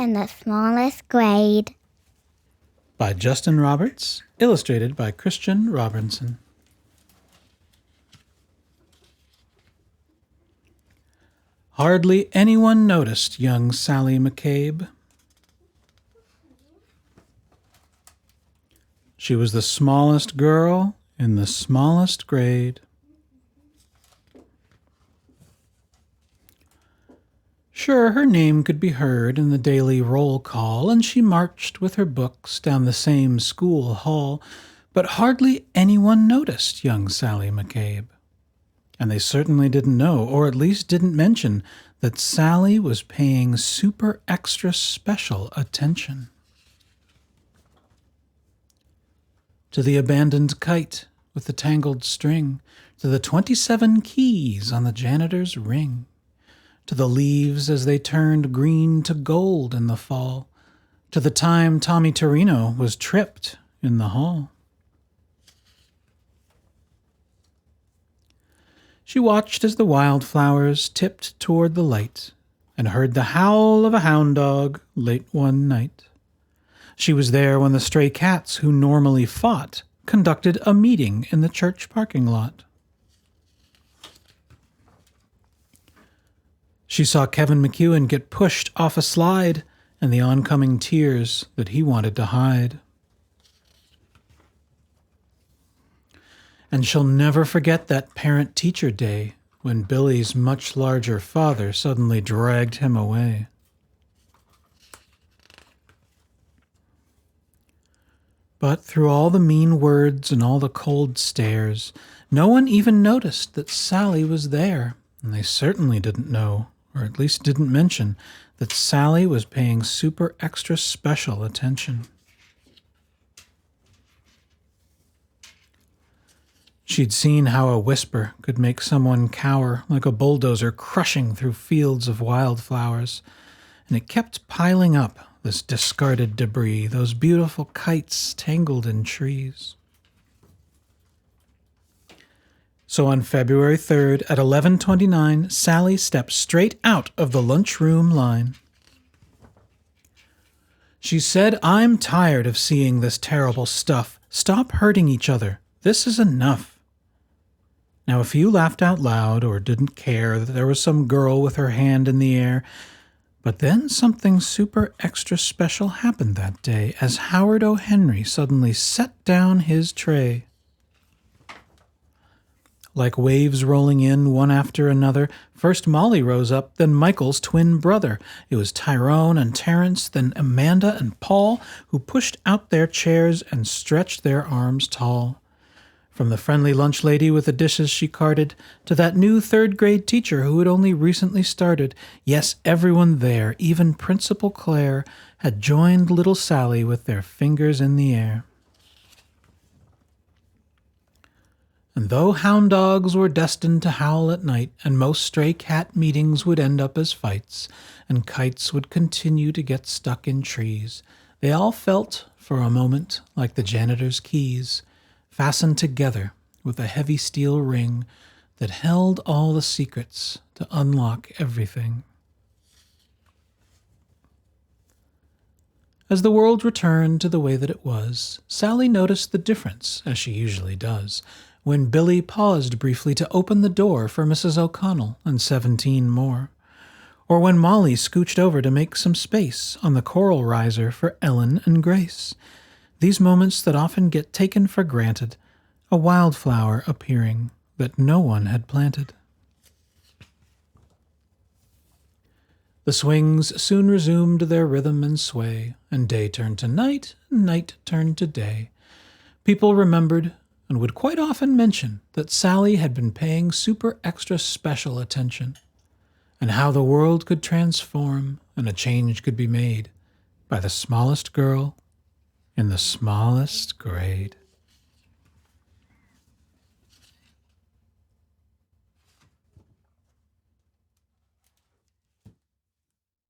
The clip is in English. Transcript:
in the smallest grade. By Justin Roberts, illustrated by Christian Robinson. Hardly anyone noticed young Sally McCabe. She was the smallest girl in the smallest grade. Sure, her name could be heard in the daily roll call, and she marched with her books down the same school hall, but hardly anyone noticed young Sally McCabe. And they certainly didn't know, or at least didn't mention, that Sally was paying super extra special attention. To the abandoned kite with the tangled string, to the 27 keys on the janitor's ring, to the leaves as they turned green to gold in the fall, to the time Tommy Torino was tripped in the hall. She watched as the wildflowers tipped toward the light and heard the howl of a hound dog late one night. She was there when the stray cats who normally fought conducted a meeting in the church parking lot. She saw Kevin McEwen get pushed off a slide and the oncoming tears that he wanted to hide. And she'll never forget that parent-teacher day when Billy's much larger father suddenly dragged him away. But through all the mean words and all the cold stares, no one even noticed that Sally was there, and they certainly didn't know, or at least didn't mention, that Sally was paying super extra special attention. She'd seen how a whisper could make someone cower like a bulldozer crushing through fields of wildflowers, and it kept piling up, this discarded debris, those beautiful kites tangled in trees. So on February 3rd at 11:29, Sally stepped straight out of the lunchroom line. She said, "I'm tired of seeing this terrible stuff. Stop hurting each other. This is enough." Now, a few laughed out loud or didn't care that there was some girl with her hand in the air. But then something super extra special happened that day as Howard O. Henry suddenly set down his tray. Like waves rolling in one after another, first Molly rose up, then Michael's twin brother. It was Tyrone and Terence, then Amanda and Paul, who pushed out their chairs and stretched their arms tall. From the friendly lunch lady with the dishes she carted, to that new third-grade teacher who had only recently started, yes, everyone there, even Principal Claire, had joined little Sally with their fingers in the air. And though hound dogs were destined to howl at night, and most stray cat meetings would end up as fights, and kites would continue to get stuck in trees, they all felt, for a moment, like the janitor's keys, fastened together with a heavy steel ring that held all the secrets to unlock everything. As the world returned to the way that it was, Sally noticed the difference, as she usually does, when Billy paused briefly to open the door for Mrs. O'Connell and 17 more, or when Molly scooched over to make some space on the coral riser for Ellen and Grace. These moments that often get taken for granted, a wildflower appearing that no one had planted. The swings soon resumed their rhythm and sway, and day turned to night, and night turned to day. People remembered and would quite often mention that Sally had been paying super extra special attention, and how the world could transform and a change could be made by the smallest girl in the smallest grade.